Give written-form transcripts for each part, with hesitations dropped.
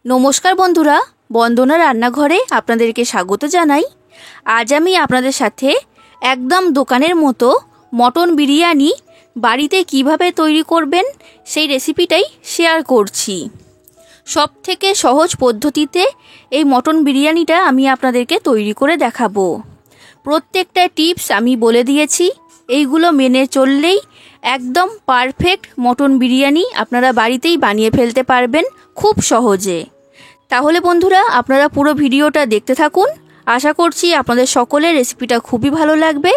নমস্কার বন্ধুরা, বন্দনা রান্নাঘরে আপনাদেরকে স্বাগত জানাই। আজ আমি আপনাদের সাথে একদম দোকানের মতো মটন বিরিয়ানি বাড়িতে কিভাবে তৈরি করবেন সেই রেসিপিটাই শেয়ার করছি। সবথেকে সহজ পদ্ধতিতে এই মটন বিরিয়ানিটা আমি আপনাদেরকে তৈরি করে দেখাবো। প্রত্যেকটা টিপস আমি বলে দিয়েছি, এইগুলো মেনে চললেই একদম পারফেক্ট মটন বিরিয়ানি আপনারা বাড়িতেই বানিয়ে ফেলতে পারবেন খুব সহজে। তাহলে বন্ধুরা, আপনারা পুরো ভিডিওটা দেখতে থাকুন। আশা করছি আপনাদের সকলের রেসিপিটা খুবই ভালো লাগবে।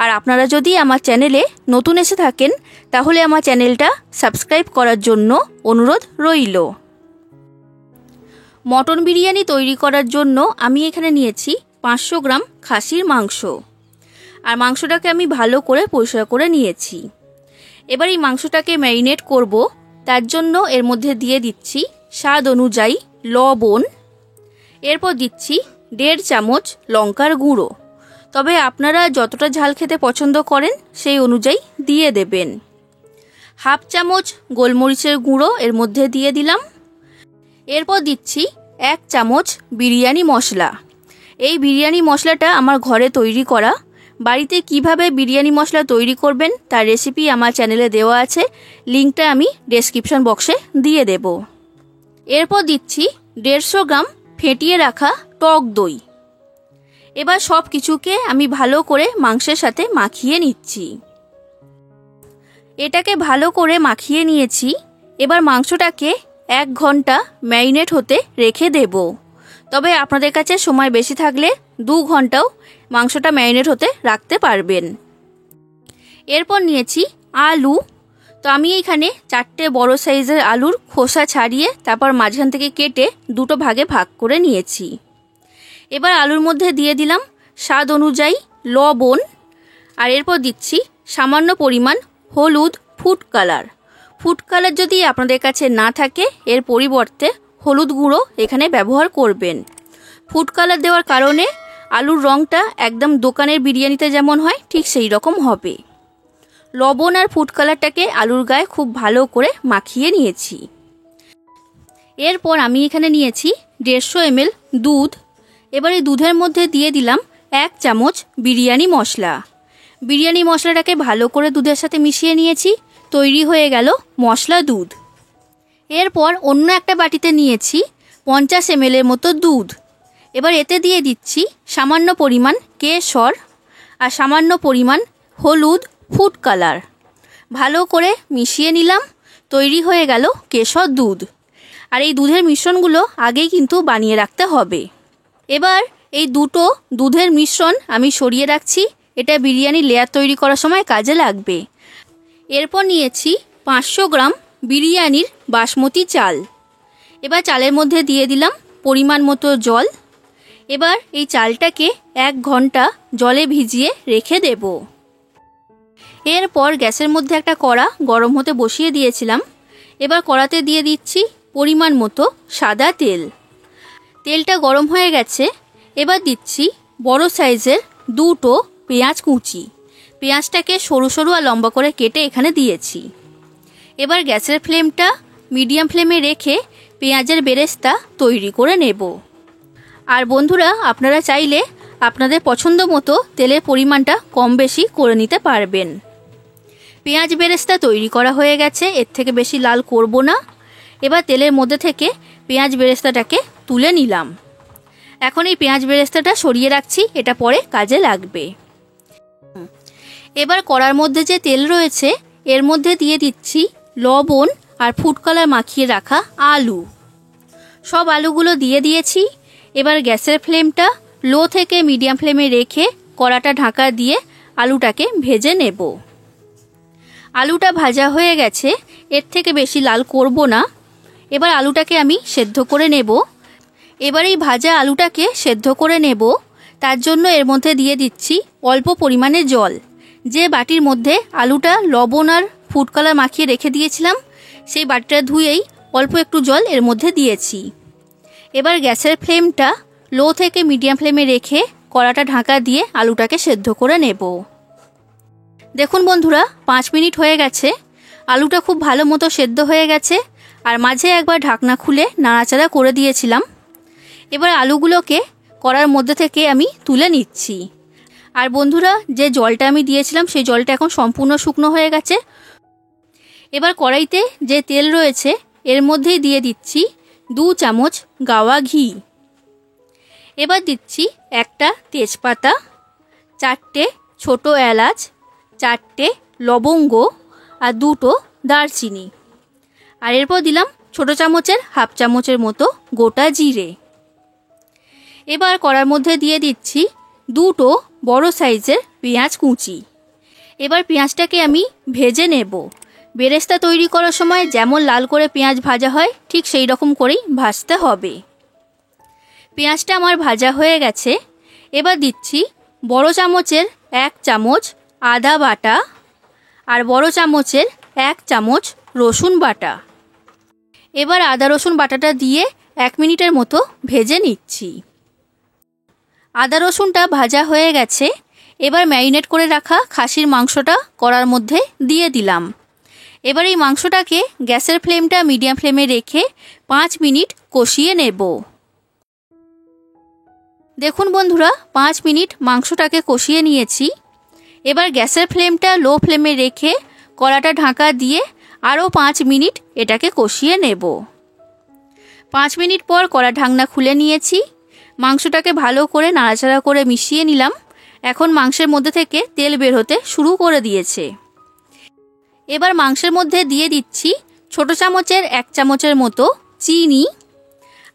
আর আপনারা যদি আমার চ্যানেলে নতুন এসে থাকেন তাহলে আমার চ্যানেলটা সাবস্ক্রাইব করার জন্য অনুরোধ রইল। মটন বিরিয়ানি তৈরি করার জন্য আমি এখানে নিয়েছি 500 গ্রাম খাসির মাংস। আর মাংসটাকে আমি ভালো করে পরিষ্কার করে নিয়েছি। এবার এই মাংসটাকে ম্যারিনেট করব। তার জন্য এর মধ্যে দিয়ে দিচ্ছি স্বাদ অনুযায়ী লবণ। এরপর দিচ্ছি 1.5 চামচ লঙ্কার গুঁড়ো। তবে আপনারা যতটা ঝাল খেতে পছন্দ করেন সেই অনুযায়ী দিয়ে দেবেন। 1/2 চামচ গোলমরিচের গুঁড়ো এর মধ্যে দিয়ে দিলাম। এরপর দিচ্ছি 1 চামচ বিরিয়ানি মশলা। এই বিরিয়ানি মশলাটা আমার ঘরে তৈরি করা। বাড়িতে কিভাবে বিরিয়ানি মশলা তৈরি করবেন তার রেসিপি আমার চ্যানেলে দেওয়া আছে, লিঙ্কটা আমি ডেসক্রিপশন বক্সে দিয়ে দেব। এরপর দিচ্ছি 150 গ্রাম ফেটিয়ে রাখা টক দই। এবার সব কিছুকে আমি ভালো করে মাংসের সাথে মাখিয়ে নিচ্ছি। এটাকে ভালো করে মাখিয়ে নিয়েছি। এবার মাংসটাকে 1 ঘন্টা ম্যারিনেট হতে রেখে দেব। তবে আপনাদের কাছে সময় বেশি থাকলে 2 ঘন্টাও মাংসটা ম্যারিনেট হতে রাখতে পারবেন। এরপর নিয়েছি আলু। তো আমি এখানে 4টে বড় সাইজের আলুর খোসা ছাড়িয়ে তারপর মাঝখান থেকে কেটে 2টো ভাগে ভাগ করে নিয়েছি। এবার আলুর মধ্যে দিয়ে দিলাম স্বাদ অনুযায়ী লবণ। আর এরপর দিচ্ছি সামান্য পরিমাণ হলুদ ফুড কালার। ফুড কালার যদি আপনাদের কাছে না থাকে এর পরিবর্তে হলুদ গুঁড়ো এখানে ব্যবহার করবেন। ফুড কালার দেওয়ার কারণে আলুর রঙটা একদম দোকানের বিরিয়ানিতে যেমন হয় ঠিক সেই রকম হবে। লবণ আর ফুড কালারটাকে আলুর গায়ে খুব ভালো করে মাখিয়ে নিয়েছি। এরপর আমি এখানে নিয়েছি 150 ml দুধ। এবার এই দুধের মধ্যে দিয়ে দিলাম 1 চামচ বিরিয়ানি মশলা। বিরিয়ানি মশলাটাকে ভালো করে দুধের সাথে মিশিয়ে নিয়েছি। তৈরি হয়ে গেল মশলা দুধ। এরপর অন্য একটা বাটিতে নিয়েছি 50 ml এর মতো দুধ। এবার এতে দিয়ে দিচ্ছি সামান্য পরিমাণ কেশর আর সামান্য পরিমাণ হলুদ ফুড কালার। ভালো করে মিশিয়ে নিলাম। তৈরি হয়ে গেল কেশর দুধ। আর এই দুধের মিশ্রণগুলো আগেই কিন্তু বানিয়ে রাখতে হবে। এবার এই দুটো দুধের মিশ্রণ আমি সরিয়ে রাখছি। এটা বিরিয়ানি লেয়ার তৈরি করার সময় কাজে লাগবে। এরপর নিয়েছি 500 গ্রাম বিরিয়ানির বাসমতি চাল। এবার চালের মধ্যে দিয়ে দিলাম পরিমাণ মতো জল। এবার এই চালটাকে 1 ঘন্টা জলে ভিজিয়ে রেখে দেব। এরপর গ্যাসের মধ্যে একটা কড়া গরম হতে বসিয়ে দিয়েছিলাম। এবার কড়াতে দিয়ে দিচ্ছি পরিমাণ মতো সাদা তেল। তেলটা গরম হয়ে গেছে। এবার দিচ্ছি বড় সাইজের 2টো পেঁয়াজ কুচি। পেঁয়াজটাকে সরু সরু আর লম্বা করে কেটে এখানে দিয়েছি। এবার গ্যাসের ফ্লেমটা মিডিয়াম ফ্লেমে রেখে পেঁয়াজের বেরেস্তা তৈরি করে নেব। আর বন্ধুরা, আপনারা চাইলে আপনাদের পছন্দ মতো তেলের পরিমাণটা কম বেশি করে নিতে পারবেন। পেঁয়াজ বেরেস্তা তৈরি করা হয়ে গেছে, এর থেকে বেশি লাল করব না। এবার তেলের মধ্যে থেকে পেঁয়াজ বেরেস্তাটাকে তুলে নিলাম। এখন এই পেঁয়াজ বেরেস্তাটা সরিয়ে রাখছি, এটা পরে কাজে লাগবে। এবার কড়ার মধ্যে যে তেল রয়েছে এর মধ্যে দিয়ে দিচ্ছি লবণ আর ফুড কালার মাখিয়ে রাখা আলু। সব আলুগুলো দিয়ে দিয়েছি। এবার গ্যাসের ফ্লেমটা লো থেকে মিডিয়াম ফ্লেমে রেখে কড়াটা ঢাকা দিয়ে আলুটাকে ভেজে নেব। আলুটা ভাজা হয়ে গেছে, এর থেকে বেশি লাল করব না। এবার আলুটাকে আমি সেদ্ধ করে নেব। এবার এই ভাজা আলুটাকে সেদ্ধ করে নেব। তার জন্য এর মধ্যে দিয়ে দিচ্ছি অল্প পরিমাণে জল। যে বাটির মধ্যে আলুটা লবণ আর ফুড কালার মাখিয়ে রেখে দিয়েছিলাম সেই বাটিটা ধুয়েই অল্প একটু জল এর মধ্যে দিয়েছি। এবার গ্যাসের ফ্লেমটা লো থেকে মিডিয়াম ফ্লেমে রেখে কড়াটা ঢাকা দিয়ে আলুটাকে সেদ্ধ করে নেব। দেখুন বন্ধুরা, 5 মিনিট হয়ে গেছে। আলুটা খুব ভালো মতো সেদ্ধ হয়ে গেছে আর মাঝে একবার ঢাকনা খুলে নাড়াচাড়া করে দিয়েছিলাম। এবার আলুগুলোকে কড়ার মধ্যে থেকে আমি তুলে নিচ্ছি। আর বন্ধুরা, যে জলটা আমি দিয়েছিলাম সেই জলটা এখন সম্পূর্ণ শুকনো হয়ে গেছে। এবার কড়াইতে যে তেল রয়েছে এর মধ্যেই দিয়ে দিচ্ছি 2 চামচ গাওয়া ঘি। এবার দিচ্ছি একটা তেজপাতা, 4টে ছোট এলাচ, 4টে লবঙ্গ আর 2টো দারচিনি। আর এরপর দিলাম ছোট চামচের হাফ চামচের মতো গোটা জিরে। এবার কড়ার মধ্যে দিয়ে দিচ্ছি 2টো বড় সাইজের পেঁয়াজ কুচি। এবার পেঁয়াজটাকে আমি ভেজে নেব। বেরেস্তা তৈরি করার সময় যেমন লাল করে পেঁয়াজ ভাজা হয় ঠিক সেই রকম করেই ভাজতে হবে। পেঁয়াজটা আমার ভাজা হয়ে গেছে। এবার দিচ্ছি বড় চামচের 1 চামচ আদা বাটা আর বড় চামচের 1 চামচ রসুন বাটা। এবার আদা রসুন বাটাটা দিয়ে 1 মিনিটের মতো ভেজে নিচ্ছি। আদা রসুনটা ভাজা হয়ে গেছে। এবার ম্যারিনেট করে রাখা খাসির মাংসটা কড়ার মধ্যে দিয়ে দিলাম। এবার এই মাংসটাকে গ্যাসের ফ্লেমটা মিডিয়াম ফ্লেমে রেখে 5 মিনিট কষিয়ে নেব। দেখুন বন্ধুরা, 5 মিনিট মাংসটাকে কষিয়ে নিয়েছি। এবার গ্যাসের ফ্লেমটা লো ফ্লেমে রেখে কড়াটা ঢাকা দিয়ে আরও 5 মিনিট এটাকে কষিয়ে নেব। 5 মিনিট পর কড়া ঢাকনা খুলে নিয়েছি। মাংসটাকে ভালো করে নাড়াচাড়া করে মিশিয়ে নিলাম। এখন মাংসের মধ্যে থেকে তেল বের হতে শুরু করে দিয়েছে। এবার মাংসের মধ্যে দিয়ে দিচ্ছি ছোট চামচের 1 চামচের মতো চিনি।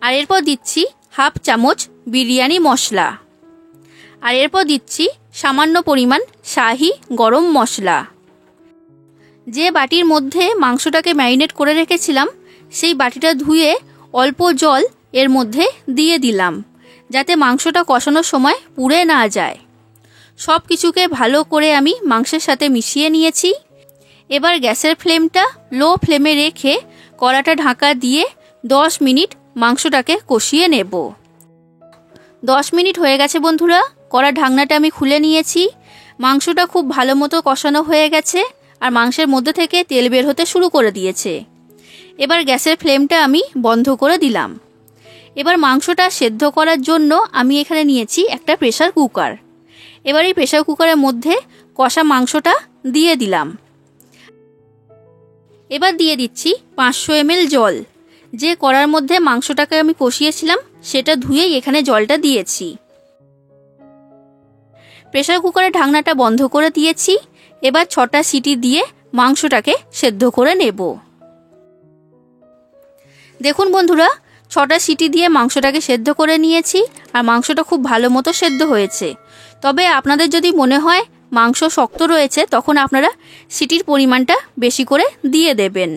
আর এরপর দিচ্ছি হাফ চামচ বিরিয়ানি মশলা। আর এরপর দিচ্ছি সামান্য পরিমাণ শাহি গরম মশলা। যে বাটির মধ্যে মাংসটাকে ম্যারিনেট করে রেখেছিলাম সেই বাটিটা ধুয়ে অল্প জল এর মধ্যে দিয়ে দিলাম, যাতে মাংসটা কষানোর সময় পুড়ে না যায়। সব কিছুকে ভালো করে আমি মাংসের সাথে মিশিয়ে নিয়েছি। এবার গ্যাসের ফ্লেমটা লো ফ্লেমে রেখে কড়াটা ঢাকা দিয়ে 10 মিনিট মাংসটাকে কষিয়ে নেব। 10 মিনিট হয়ে গেছে বন্ধুরা। কড়ার ঢাকনাটা আমি খুলে নিয়েছি। মাংসটা খুব ভালো মতো কষানো হয়ে গেছে আর মাংসের মধ্যে থেকে তেল বের হতে শুরু করে দিয়েছে। এবার গ্যাসের ফ্লেমটা আমি বন্ধ করে দিলাম। এবার মাংসটা সেদ্ধ করার জন্য আমি এখানে নিয়েছি একটা প্রেসার কুকার। এবার এই প্রেসার কুকারের মধ্যে কষা মাংসটা দিয়ে দিলাম। এবার দিয়ে দিচ্ছি 500 ml জল। যে কড়ার মধ্যে মাংসটাকে আমি কষিয়েছিলাম সেটা ধুয়েই এখানে জলটা দিয়েছি। প্রেসার কুকারের ঢাকনাটা বন্ধ করে দিয়েছি। এবার 6টা সিটি দিয়ে মাংসটাকে সেদ্ধ করে নেব। দেখুন বন্ধুরা, 6টা সিটি দিয়ে মাংসটাকে সেদ্ধ করে নিয়েছি আর মাংসটা খুব ভালো মতো সেদ্ধ হয়েছে। তবে আপনাদের যদি মনে হয় মাংস শক্ত রয়েছে তখন আপনারা সিটির পরিমাণটা বেশি করে দিয়ে দেবেন।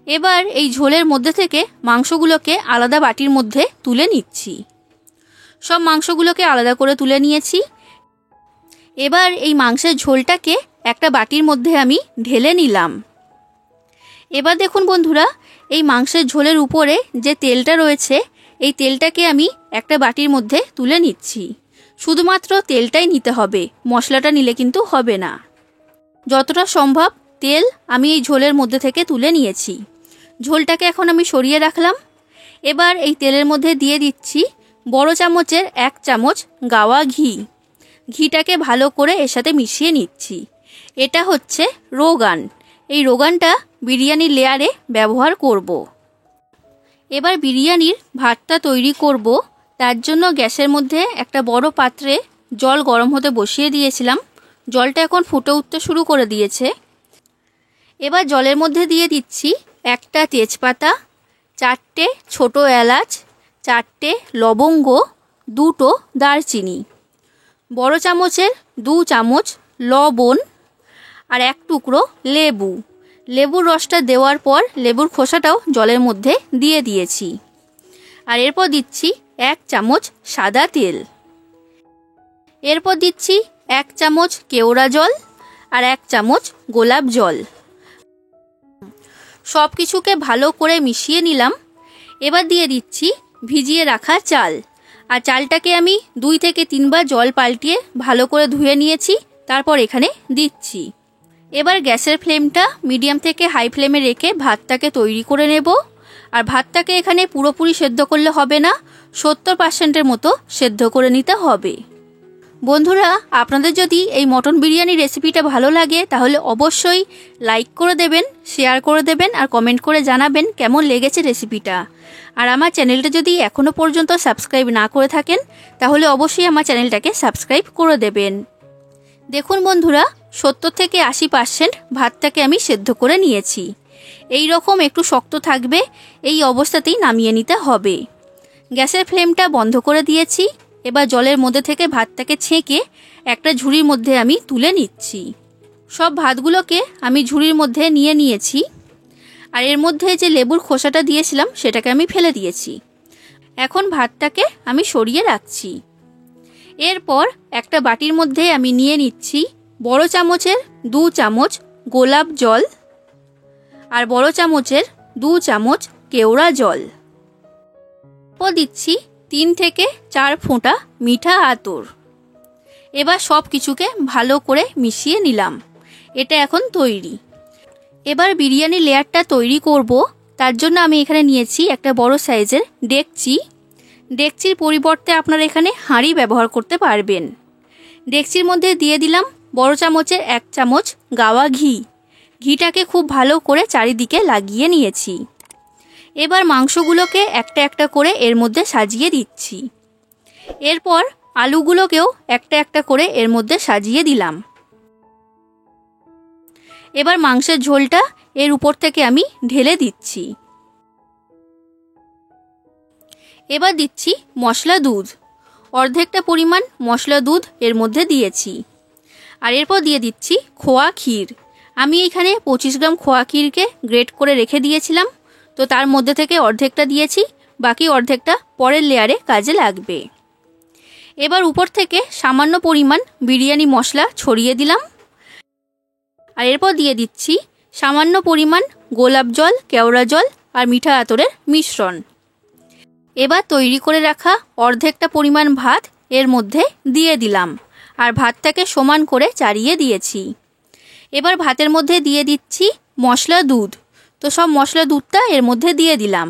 এবার এই ঝোলের মধ্যে থেকে মাংসগুলোকে আলাদা বাটির মধ্যে তুলে নিচ্ছি। সব মাংসগুলোকে আলাদা করে তুলে নিয়েছি। এবার এই মাংসের ঝোলটাকে একটা বাটির মধ্যে আমি ঢেলে নিলাম। এবার দেখুন বন্ধুরা, এই মাংসের ঝোলের উপরে যে তেলটা রয়েছে এই তেলটাকে আমি একটা বাটির মধ্যে তুলে নিচ্ছি। শুধুমাত্র তেলটাই নিতে হবে, মশলাটা নিলে কিন্তু হবে না। যতটা সম্ভব তেল আমি এই ঝোলের মধ্যে থেকে তুলে নিয়েছি। ঝোলটাকে এখন আমি সরিয়ে রাখলাম। এবার এই তেলের মধ্যে দিয়ে দিচ্ছি বড় চামচের 1 চামচ গাওয়া ঘি। ঘিটাকে ভালো করে এর সাথে মিশিয়ে নিচ্ছি। এটা হচ্ছে রোগান। এই রোগানটা বিরিয়ানির লেয়ারে ব্যবহার করব। এবার বিরিয়ানির ভাতটা তৈরি করব। তার জন্য গ্যাসের মধ্যে একটা বড় পাত্রে জল গরম হতে বসিয়ে দিয়েছিলাম। জলটা এখন ফুটে উঠতে শুরু করে দিয়েছে। এবার জলের মধ্যে দিয়ে দিচ্ছি একটা তেজপাতা, 4টে ছোট এলাচ, 4টে লবঙ্গ, 2টো দারচিনি, বড় চামচের 2 চামচ লবণ আর 1 টুকরো লেবু। লেবুর রসটা দেওয়ার পর লেবুর খোসাটাও জলের মধ্যে দিয়ে দিয়েছি। আর এরপর দিচ্ছি 1 চামচ সাদা তেল। এরপর দিচ্ছি 1 চামচ কেওড়া জল আর 1 চামচ গোলাপ জল। সব কিছুকে ভালো করে মিশিয়ে নিলাম। এবার দিয়ে দিচ্ছি ভিজিয়ে রাখা চাল। আর চালটাকে আমি 2 থেকে 3 বার জল পাল্টিয়ে ভালো করে ধুয়ে নিয়েছি, তারপর এখানে দিচ্ছি। এবার গ্যাসের ফ্লেমটা মিডিয়াম থেকে হাই ফ্লেমে রেখে ভাতটাকে তৈরি করে নেব। আর ভাতটাকে এখানে পুরোপুরি সেদ্ধ করলে হবে না, 70%-এর মতো সেদ্ধ করে নিতে হবে। বন্ধুরা, আপনাদের যদি এই মটন বিরিয়ানি রেসিপিটা ভালো লাগে তাহলে অবশ্যই লাইক করে দেবেন, শেয়ার করে দেবেন আর কমেন্ট করে জানাবেন কেমন লেগেছে রেসিপিটা। আর আমার চ্যানেলটা যদি এখনও পর্যন্ত সাবস্ক্রাইব না করে থাকেন তাহলে অবশ্যই আমার চ্যানেলটাকে সাবস্ক্রাইব করে দেবেন। দেখুন বন্ধুরা, 70-80% ভাতটাকে আমি সেদ্ধ করে নিয়েছি। এই রকম একটু শক্ত থাকবে, এই অবস্থাতেই নামিয়ে নিতে হবে। গ্যাসের ফ্লেমটা বন্ধ করে দিয়েছি। এবার জলের মধ্যে থেকে ভাতটাকে ছেঁকে একটা ঝুড়ির মধ্যে আমি তুলে নিচ্ছি। সব ভাতগুলোকে আমি ঝুড়ির মধ্যে নিয়ে নিয়েছি। আর এর মধ্যে যে লেবুর খোসাটা দিয়েছিলাম সেটাকে আমি ফেলে দিয়েছি। এখন ভাতটাকে আমি সরিয়ে রাখছি। এরপর একটা বাটির মধ্যে আমি নিয়ে নিচ্ছি বড় চামচের 2 চামচ গোলাপ জল আর বড় চামচের 2 চামচ কেওড়া জল। ও দিচ্ছি 3 থেকে 4 ফোঁটা মিঠা আতর। এবার সব কিছুকে ভালো করে মিশিয়ে নিলাম। এটা এখন তৈরি। এবার বিরিয়ানি লেয়ারটা তৈরি করব। তার জন্য আমি এখানে নিয়েছি একটা বড় সাইজের ডেকচি। ডেকচির পরিবর্তে আপনারা এখানে হাঁড়ি ব্যবহার করতে পারবেন। ডেকচির মধ্যে দিয়ে দিলাম বড় চামচের 1 চামচ গাওয়া ঘি। ঘিটাকে খুব ভালো করে চারিদিকে লাগিয়ে নিয়েছি। এবার মাংসগুলোকে একটা একটা করে এর মধ্যে সাজিয়ে দিচ্ছি। এরপর আলুগুলোকেও একটা একটা করে এর মধ্যে সাজিয়ে দিলাম। এবার মাংসের ঝোলটা এর উপর থেকে আমি ঢেলে দিচ্ছি। এবার দিচ্ছি মশলা দুধ। অর্ধেকটা পরিমাণ মশলা দুধ এর মধ্যে দিয়েছি। আর এরপর দিয়ে দিচ্ছি খোয়া ক্ষীর। আমি এখানে 25 গ্রাম খোয়া ক্ষীরকে গ্রেট করে রেখে দিয়েছিলাম, তো তার মধ্যে থেকে অর্ধেকটা দিয়েছি, বাকি অর্ধেকটা পরের লেয়ারে কাজে লাগবে। এবার উপর থেকে সামান্য পরিমাণ বিরিয়ানি মশলা ছড়িয়ে দিলাম। আর এরপর দিয়ে দিচ্ছি সামান্য পরিমাণ গোলাপ জল, কেওড়া জল আর মিঠা আতরের মিশ্রণ। এবার তৈরি করে রাখা অর্ধেকটা পরিমাণ ভাত এর মধ্যে দিয়ে দিলাম আর ভাতটাকে সমান করে চাড়িয়ে দিয়েছি। এবার ভাতের মধ্যে দিয়ে দিচ্ছি মশলা দুধ। তো সব মশলা দুধটা এর মধ্যে দিয়ে দিলাম।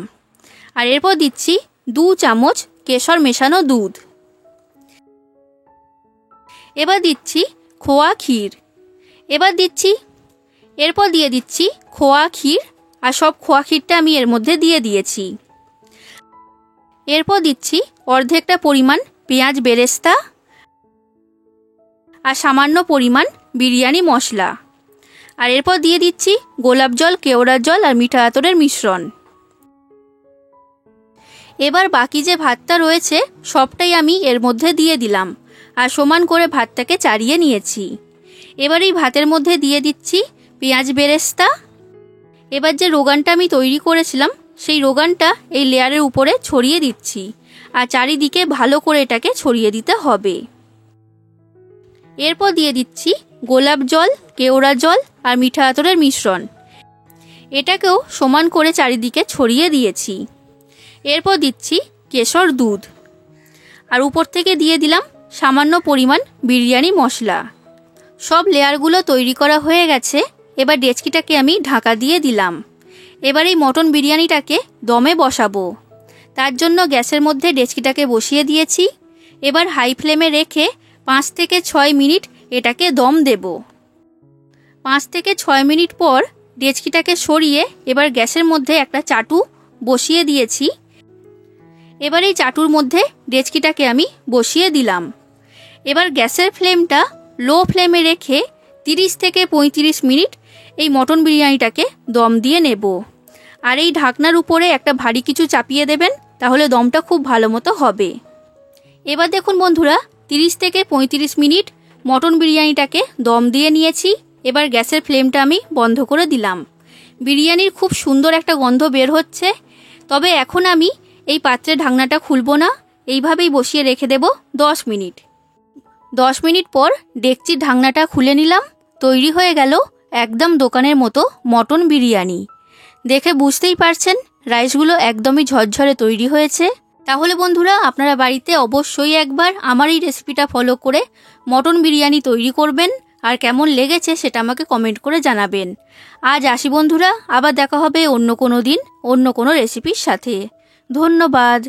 আর এরপর দিচ্ছি 2 চামচ কেশর মেশানো দুধ। এবার দিচ্ছি খোয়া ক্ষীর। এরপর দিয়ে দিচ্ছি খোয়া ক্ষীর আর সব খোয়া ক্ষীরটা আমি এর মধ্যে দিয়ে দিয়েছি। এরপর দিচ্ছি অর্ধেকটা পরিমাণ পেঁয়াজ বেরেস্তা আর সামান্য পরিমাণ বিরিয়ানি মশলা। আর এরপর দিয়ে দিচ্ছি গোলাপ জল, কেওড়া জল আর মিঠা আতরের মিশ্রণ। এবার বাকি যে ভাতটা রয়েছে সবটাই আমি এর মধ্যে দিয়ে দিলাম আর সমান করে ভাতটাকে চাড়িয়ে নিয়েছি। এবার এই ভাতের মধ্যে দিয়ে দিচ্ছি পেঁয়াজ বেরেস্তা। এবার যে রোগানটা আমি তৈরি করেছিলাম সেই রোগানটা এই লেয়ারের উপরে ছড়িয়ে দিচ্ছি আর চারিদিকে ভালো করে এটাকে ছড়িয়ে দিতে হবে। এরপর দিয়ে দিচ্ছি গোলাপ জল, কেওড়া জল আর মিঠা আতরের মিশ্রণ। এটাকেও সমান করে চারিদিকে ছড়িয়ে দিয়েছি। এরপর দিচ্ছি কেশর দুধ আর উপর থেকে দিয়ে দিলাম সামান্য পরিমাণ বিরিয়ানি মশলা। সব লেয়ারগুলো তৈরি করা হয়ে গেছে। এবার ডেচকিটাকে আমি ঢাকা দিয়ে দিলাম। এবার এই মটন বিরিয়ানিটাকে দমে বসাবো। তার জন্য গ্যাসের মধ্যে ডেচকিটাকে বসিয়ে দিয়েছি। এবার হাই ফ্লেমে রেখে 5 থেকে 6 মিনিট এটাকে দম দেব। 5 থেকে 6 মিনিট পর ডেচকিটাকে সরিয়ে এবার গ্যাসের মধ্যে একটা চাটু বসিয়ে দিয়েছি। এবার এই চাটুর মধ্যে ডেচকিটাকে আমি বসিয়ে দিলাম। এবার গ্যাসের ফ্লেমটা লো ফ্লেমে রেখে 30 থেকে 35 মিনিট এই মটন বিরিয়ানিটাকে দম দিয়ে নেব। আর এই ঢাকনার উপরে একটা ভারী কিছু চাপিয়ে দেবেন, তাহলে দমটা খুব ভালো মতো হবে। এবার দেখুন বন্ধুরা, 30 থেকে 35 মিনিট মটন বিরিয়ানিটাকে দম দিয়ে নিয়েছি। এবার গ্যাসের ফ্লেমটা আমি বন্ধ করে দিলাম। বিরিয়ানির খুব সুন্দর একটা গন্ধ বের হচ্ছে। তবে এখন আমি এই পাত্রের ঢাকনাটা খুলব না, এইভাবেই বসিয়ে রেখে দেব 10 মিনিট। 10 মিনিট পর ডেকচির ঢাকনাটা খুলে নিলাম। তৈরি হয়ে গেল একদম দোকানের মতো মটন বিরিয়ানি। দেখে বুঝতেই পারছেন রাইসগুলো একদমই ঝরঝরে তৈরি হয়েছে। তাহলে বন্ধুরা, আপনারা বাড়িতে অবশ্যই একবার আমার এই রেসিপিটা ফলো করে মটন বিরিয়ানি তৈরি করবেন আর কেমন লেগেছে সেটা আমাকে কমেন্ট করে জানাবেন। আজ আসি বন্ধুরা, আবার দেখা হবে অন্য কোনো দিন অন্য কোনো রেসিপির সাথে। ধন্যবাদ।